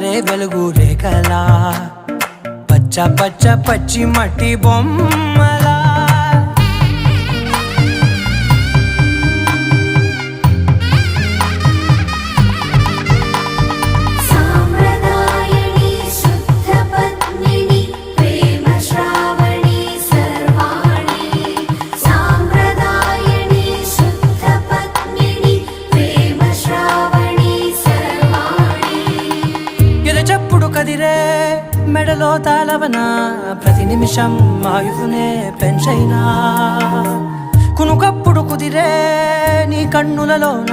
పారే వెలుగు రేఖలా పచ్చ పచ్చ పచ్చి మట్టి బొమ్మలా కదిరే మెడలో తాళవన ప్రతి నిమిషం ఆయుధునే పెంచైనా కునుకప్పుడు కుదిరే నీ కన్నులలోన